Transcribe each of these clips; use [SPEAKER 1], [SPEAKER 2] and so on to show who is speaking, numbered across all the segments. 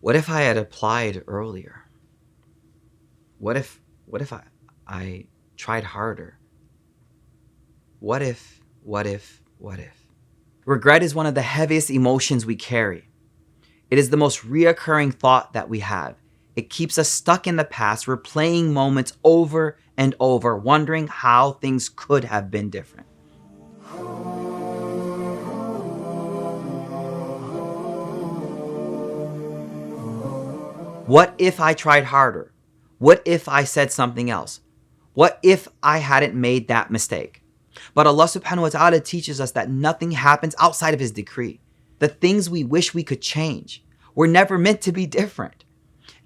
[SPEAKER 1] What if I had applied earlier? What if I tried harder? What if? Regret is one of the heaviest emotions we carry. It is the most reoccurring thought that we have. It keeps us stuck in the past, replaying moments over and over, wondering how things could have been different. What if I tried harder? What if I said something else? What if I hadn't made that mistake? But Allah subhanahu wa ta'ala teaches us that nothing happens outside of His decree. The things we wish we could change were never meant to be different.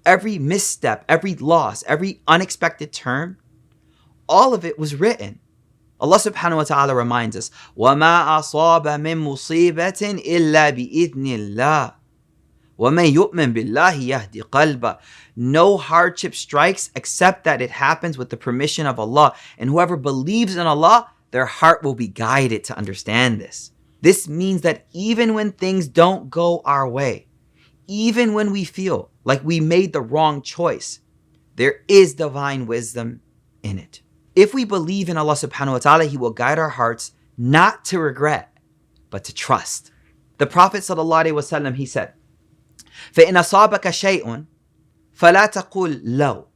[SPEAKER 1] Every misstep, every loss, every unexpected turn, all of it was written. Allah subhanahu wa ta'ala reminds us, وَمَا أَصَابَ مِن مُصِيبَةٍ إِلَّا بِإِذْنِ اللَّهِ وَمَن يُؤْمِن بِاللَّهِ يَهْدِ قَلْبَهُ. No hardship strikes except that it happens with the permission of Allah. And whoever believes in Allah, their heart will be guided to understand this. This means that even when things don't go our way, even when we feel like we made the wrong choice, there is divine wisdom in it. If we believe in Allah subhanahu wa ta'ala, He will guide our hearts not to regret, but to trust. The Prophet sallallahu alaihi wasallam, he said, فَإِنْ أَصَابَكَ شَيْءٌ فَلَا تَقُلْ لَوْ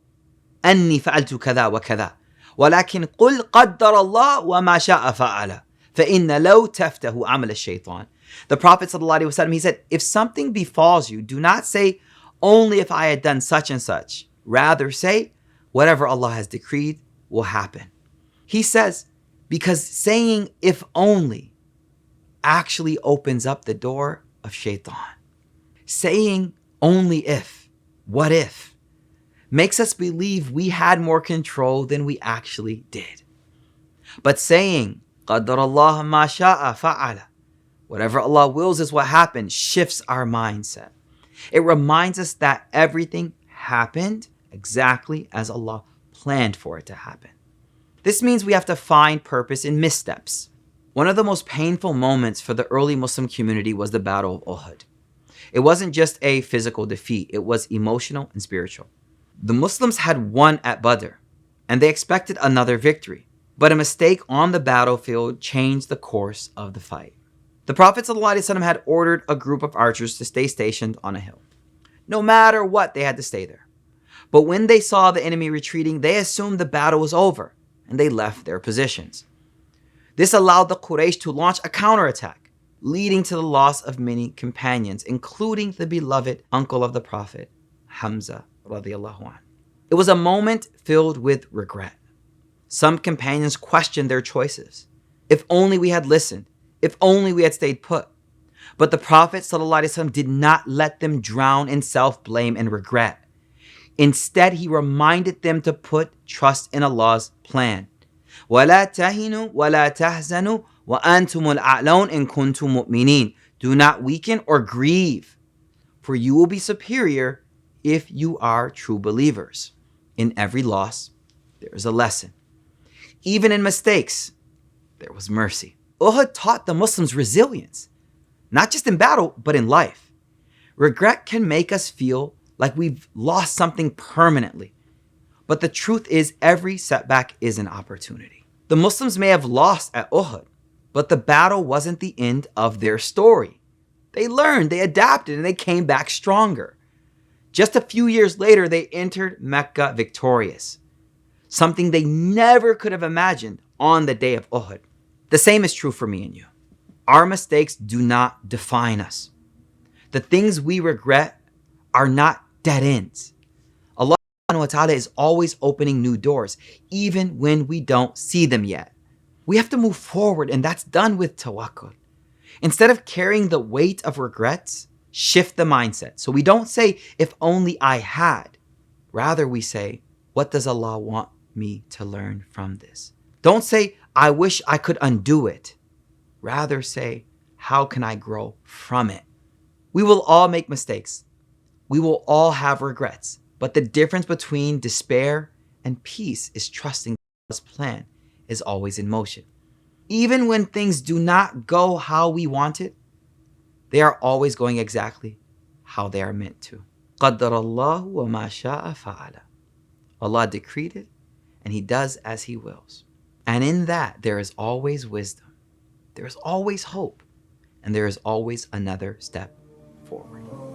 [SPEAKER 1] أَنِّي فَعَلْتُ كَذَا وَكَذَا وَلَكِنْ قُلْ قَدَّرَ اللَّهُ وَمَا شَاءَ فَعَلَ فَإِنَّ لَوْ تَفْتَهُ عَمَلَ الشَّيْطَانِ. The Prophet ﷺ, he said, if something befalls you, do not say, only if I had done such and such. Rather say, whatever Allah has decreed will happen. He says, because saying if only actually opens up the door of shaitan. Saying only if, what if, makes us believe we had more control than we actually did. But saying, قَدَّرَ اللَّهُ مَا شَاءَ فَعَلَ, whatever Allah wills is what happens, shifts our mindset. It reminds us that everything happened exactly as Allah planned for it to happen. This means we have to find purpose in missteps. One of the most painful moments for the early Muslim community was the Battle of Uhud. It wasn't just a physical defeat, it was emotional and spiritual. The Muslims had won at Badr, and they expected another victory. But a mistake on the battlefield changed the course of the fight. The Prophet ﷺ had ordered a group of archers to stay stationed on a hill. No matter what, they had to stay there. But when they saw the enemy retreating, they assumed the battle was over, and they left their positions. This allowed the Quraysh to launch a counterattack, leading to the loss of many companions, including the beloved uncle of the Prophet, Hamza radiallahu anh. It was a moment filled with regret. Some companions questioned their choices. If only we had listened. If only we had stayed put. But the Prophet ﷺ did not let them drown in self-blame and regret. Instead, he reminded them to put trust in Allah's plan. وَلَا تَهِنُوا وَلَا تَحْزَنُوا وَأَنْتُمُ الْأَعْلَوْنَ إِن كُنتُم مُؤْمِنِينَ. Do not weaken or grieve, for you will be superior if you are true believers. In every loss, there is a lesson. Even in mistakes, there was mercy. Uhud taught the Muslims resilience, not just in battle, but in life. Regret can make us feel like we've lost something permanently. But the truth is, every setback is an opportunity. The Muslims may have lost at Uhud, but the battle wasn't the end of their story. They learned, they adapted, and they came back stronger. Just a few years later, they entered Mecca victorious, something they never could have imagined on the day of Uhud. The same is true for me and you. Our mistakes do not define us. The things we regret are not dead ends. Allah subhanahu wa ta'ala is always opening new doors, even when we don't see them yet. We have to move forward, and that's done with tawakkul. Instead of carrying the weight of regrets, shift the mindset. So we don't say, if only I had. Rather, we say, what does Allah want me to learn from this? Don't say, I wish I could undo it. Rather say, how can I grow from it? We will all make mistakes. We will all have regrets. But the difference between despair and peace is trusting God's plan is always in motion. Even when things do not go how we want it, they are always going exactly how they are meant to. قَدَّرَ اللَّهُ وَمَا شَاءَ فَعَلَ. Allah decreed it, and He does as He wills. And in that, there is always wisdom. There is always hope. And there is always another step forward.